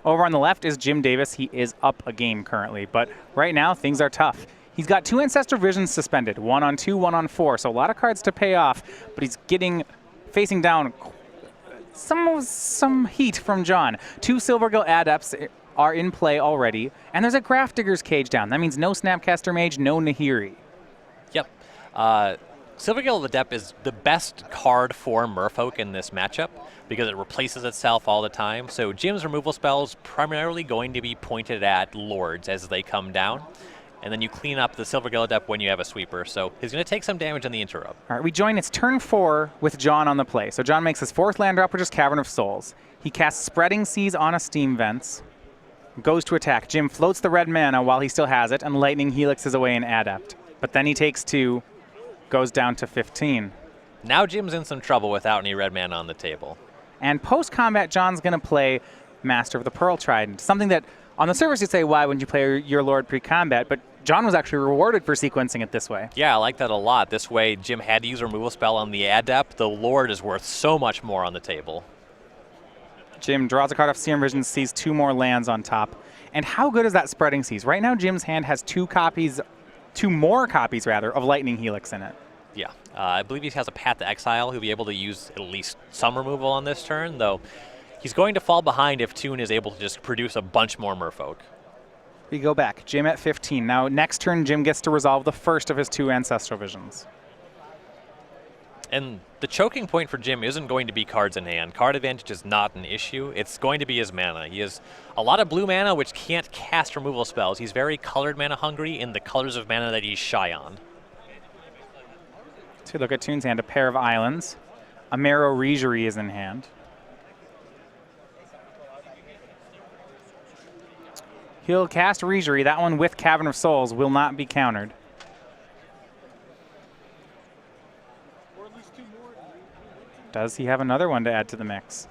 Over on the left is Jim Davis. He is up a game currently, but right now things are tough. He's got 2 Ancestral Visions suspended, 1 on 2, 1 on 4, so a lot of cards to pay off, but he's facing down some heat from John. 2 Silvergill Adepts are in play already, and there's a Grafdigger's Cage down. That means no Snapcaster Mage, no Nahiri. Yep. Silvergill Adept is the best card for Merfolk in this matchup because it replaces itself all the time. So Jim's removal spells primarily going to be pointed at Lords as they come down. And then you clean up the Silvergill Adept when you have a sweeper. So he's going to take some damage in the interrupt. All right, we join. It's turn 4 with John on the play. So John makes his 4th land drop, which is Cavern of Souls. He casts Spreading Seas on a Steam Vents, goes to attack. Jim floats the red mana while he still has it, and Lightning Helixes away an Adept. But then he takes 2, goes down to 15. Now Jim's in some trouble without any red mana on the table. And post-combat, John's going to play Master of the Pearl Trident, something that on the surface you'd say, why wouldn't you play your Lord pre-combat? But John was actually rewarded for sequencing it this way. Yeah, I like that a lot. This way, Jim had to use a removal spell on the Adept. The Lord is worth so much more on the table. Jim draws a card off Serum Vision, sees 2 more lands on top. And how good is that Spreading Seas? Right now, Jim's hand has 2 more copies of Lightning Helix in it. Yeah, I believe he has a Path to Exile. He'll be able to use at least some removal on this turn, though he's going to fall behind if Toone is able to just produce a bunch more Merfolk. We go back. Jim at 15. Now, next turn, Jim gets to resolve the first of his 2 Ancestral Visions. And the choking point for Jim isn't going to be cards in hand. Card advantage is not an issue. It's going to be his mana. He has a lot of blue mana, which can't cast removal spells. He's very colored mana hungry in the colors of mana that he's shy on. So look at Toone's hand, a pair of islands. A Marrow Regery is in hand. He'll cast Regery. That one with Cavern of Souls will not be countered. Does he have another one to add to the mix?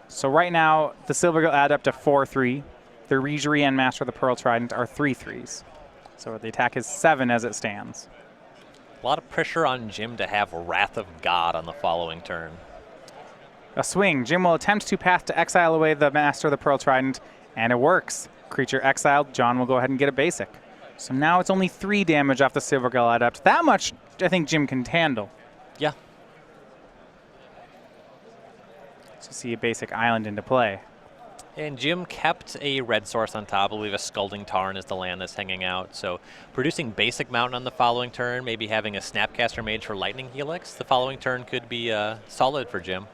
So right now, the Silvergill add up to 4/3. The Regery and Master of the Pearl Trident are 3/3s. So the attack is 7 as it stands. A lot of pressure on Jim to have Wrath of God on the following turn. A swing. Jim will attempt to Path to Exile away the Master of the Pearl Trident, and it works. Creature exiled. John will go ahead and get a basic. So now it's only 3 damage off the Silvergill Adept. That much I think Jim can handle. Yeah. So see a basic island into play. And Jim kept a red source on top. I believe a Scalding Tarn is the land that's hanging out. So producing basic mountain on the following turn, maybe having a Snapcaster Mage for Lightning Helix, the following turn could be solid for Jim.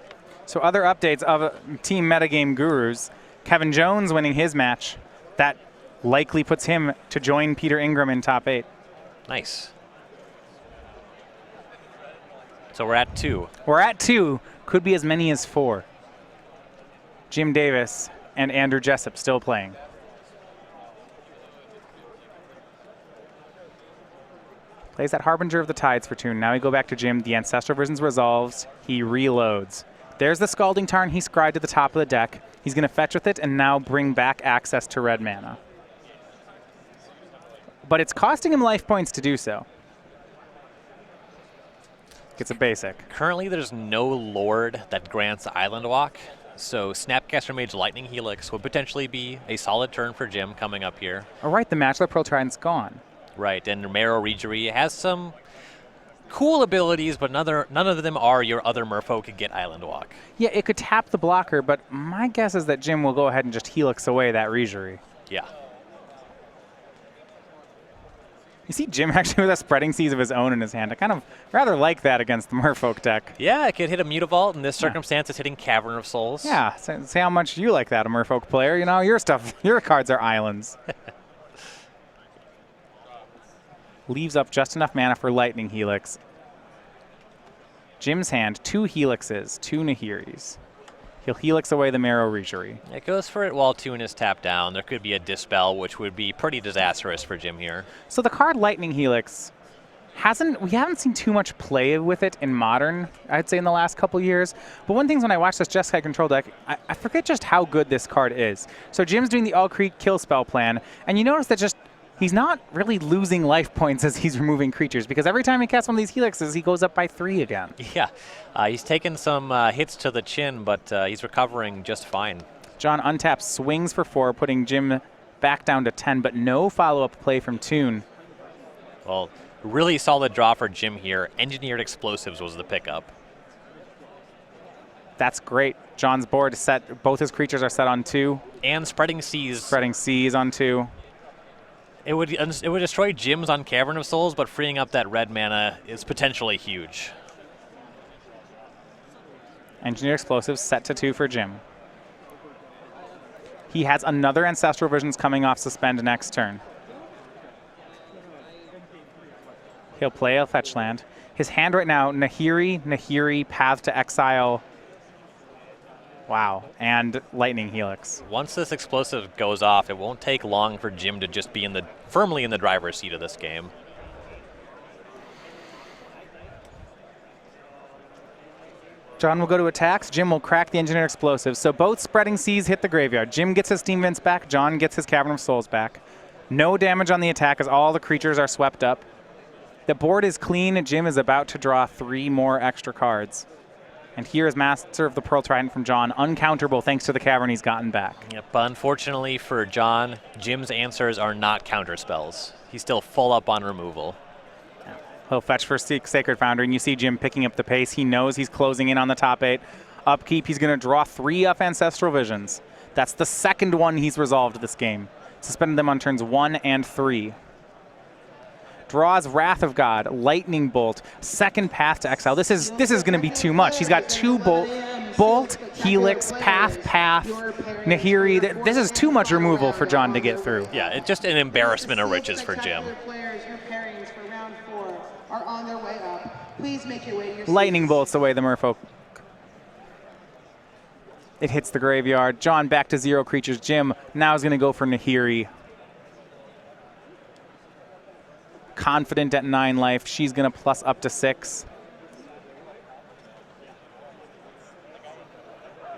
So other updates of Team Metagame Gurus. Kevin Jones winning his match. That likely puts him to join Peter Ingram in top 8. Nice. So we're at 2. We're at 2. Could be as many as 4. Jim Davis and Andrew Jessup still playing. Plays that Harbinger of the Tides for Toone. Now we go back to Jim. The Ancestral Visions resolves. He reloads. There's the Scalding Tarn he scried to the top of the deck. He's going to fetch with it and now bring back access to red mana. But it's costing him life points to do so. Gets a basic. Currently, there's no Lord that grants Island Walk, so Snapcaster Mage Lightning Helix would potentially be a solid turn for Jim coming up here. All right, the Master of the Pearl Trident's gone. Right, and Marrow Regery has some cool abilities, but none of them are your other Merfolk could get Island Walk. Yeah, it could tap the blocker, but my guess is that Jim will go ahead and just Helix away that Regery. Yeah. You see Jim actually with a Spreading Seas of his own in his hand. I kind of rather like that against the Merfolk deck. Yeah, it could hit a Mutavault. In this circumstance, it's hitting Cavern of Souls. Yeah, say how much you like that, a Merfolk player. You know, your cards are islands. Leaves up just enough mana for Lightning Helix. Jim's hand, 2 Helixes, 2 Nahiris. He'll Helix away the Marrow Regery. It goes for it while Toone is tapped down. There could be a Dispel, which would be pretty disastrous for Jim here. So the card Lightning Helix, we haven't seen too much play with it in Modern, I'd say, in the last couple years. But one thing is when I watch this Jeskai control deck, I forget just how good this card is. So Jim's doing the All Creek kill spell plan, and you notice that just he's not really losing life points as he's removing creatures, because every time he casts one of these helixes, he goes up by 3 again. Yeah, he's taken some hits to the chin, but he's recovering just fine. John untaps, swings for 4, putting Jim back down to 10, but no follow-up play from Toone. Well, really solid draw for Jim here. Engineered Explosives was the pickup. That's great. John's board is set. Both his creatures are set on 2. And Spreading Seas. Spreading Seas on 2. It would destroy Jim's on Cavern of Souls, but freeing up that red mana is potentially huge. Engineer Explosives set to 2 for Jim. He has another Ancestral Visions coming off suspend next turn. He'll play a fetch land. His hand right now, Nahiri, Path to Exile. Wow, and Lightning Helix. Once this explosive goes off, it won't take long for Jim to just be firmly in the driver's seat of this game. John will go to attacks. Jim will crack the Engineer Explosive. So both Spreading Seas hit the graveyard. Jim gets his Steam Vents back. John gets his Cavern of Souls back. No damage on the attack as all the creatures are swept up. The board is clean. Jim is about to draw 3 more extra cards. And here is Master of the Pearl Trident from John, uncounterable thanks to the Cavern he's gotten back. Yep, unfortunately for John, Jim's answers are not counter spells. He's still full up on removal. He'll fetch for Sacred Foundry, and you see Jim picking up the pace. He knows he's closing in on the top 8. Upkeep, he's going to draw 3 off Ancestral Visions. That's the second one he's resolved this game. Suspended them on turns 1 and 3. Draws Wrath of God, Lightning Bolt, second Path to Exile. This is going to be too much. He's got 2 Bolt, Helix, Path, Nahiri. This is too much removal for John to get through. Yeah, it's just an embarrassment of riches for Jim. Lightning Bolts away the Merfolk. It hits the graveyard. John back to 0 creatures. Jim now is going to go for Nahiri. Confident at 9 life. She's going to plus up to 6.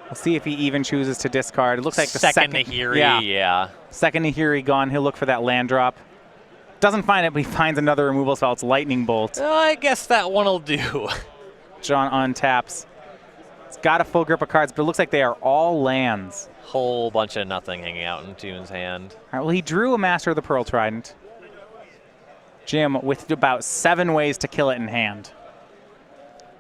We'll see if he even chooses to discard. It looks like the second Nahiri, yeah. Second Nahiri gone. He'll look for that land drop. Doesn't find it, but he finds another removal spell. It's Lightning Bolt. I guess that one will do. John untaps. It's got a full grip of cards, but it looks like they are all lands. Whole bunch of nothing hanging out in Toone's hand. All right, well, he drew a Master of the Pearl Trident. Jim with about 7 ways to kill it in hand.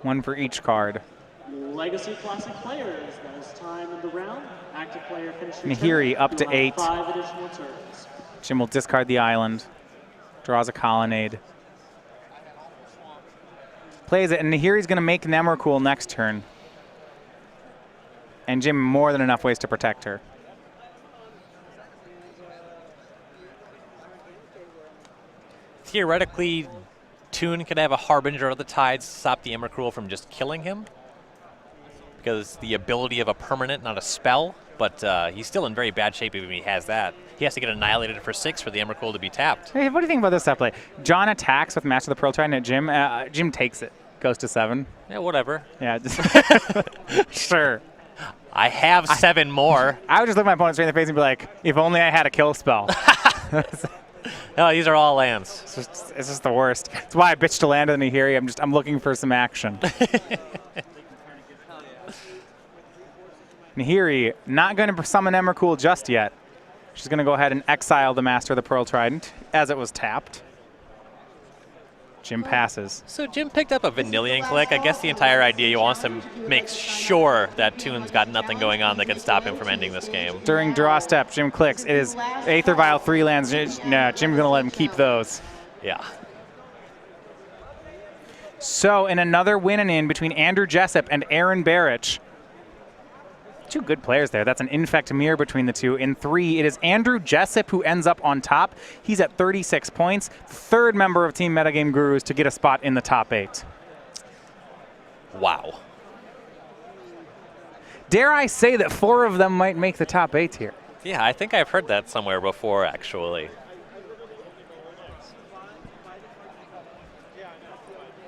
1 for each card. Legacy Classic players, that is time of the round. Active player finishes. Nahiri up to 8. 5 additional turns. Jim will discard the island. Draws a Colonnade. Plays it, and Nahiri's going to make Nemorcool next turn. And Jim more than enough ways to protect her. Theoretically, Toone could have a Harbinger of the Tides to stop the Emrakul from just killing him, because the ability of a permanent, not a spell, but he's still in very bad shape even if he has that. He has to get annihilated for 6 for the Emrakul to be tapped. Hey, what do you think about this set play? John attacks with Master of the Pearl Trident at Jim. Jim takes it. Goes to 7. Yeah, whatever. Yeah, just sure. I have 7 more. I would just look my opponent straight in the face and be like, if only I had a kill spell. No, these are all lands. It's just the worst. That's why I bitched to land on Nahiri. I'm looking for some action. Nahiri not going to summon Emrakul just yet. She's going to go ahead and exile the Master of the Pearl Trident as it was tapped. Jim passes. So Jim picked up a Vanillion Click. I guess the entire idea he wants to make sure that Toone's got nothing going on that can stop him from ending this game. During draw step, Jim clicks. It is Aether Vial 3 lands. Nah, Jim's going to let him keep those. Yeah. So in another win and in between Andrew Jessup and Aaron Barrich. 2 good players there. That's an infect mirror between the 2. In 3, it is Andrew Jessup who ends up on top. He's at 36 points. 3rd member of Team Metagame Gurus to get a spot in the top 8. Wow. Dare I say that 4 of them might make the top 8 here? Yeah, I think I've heard that somewhere before, actually.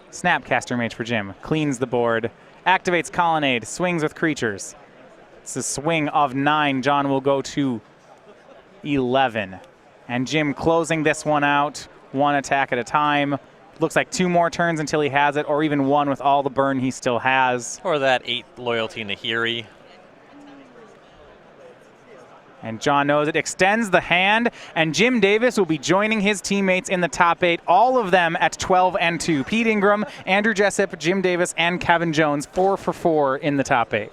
Snapcaster Mage for Jim. Cleans the board. Activates Colonnade. Swings with creatures. It's a swing of 9. John will go to 11. And Jim closing this one out, one attack at a time. Looks like 2 more turns until he has it, or even 1 with all the burn he still has. Or that 8 loyalty Nahiri. And John knows it, extends the hand, and Jim Davis will be joining his teammates in the top 8, all of them at 12 and 2. Pete Ingram, Andrew Jessup, Jim Davis, and Kevin Jones, 4 for 4 in the top 8.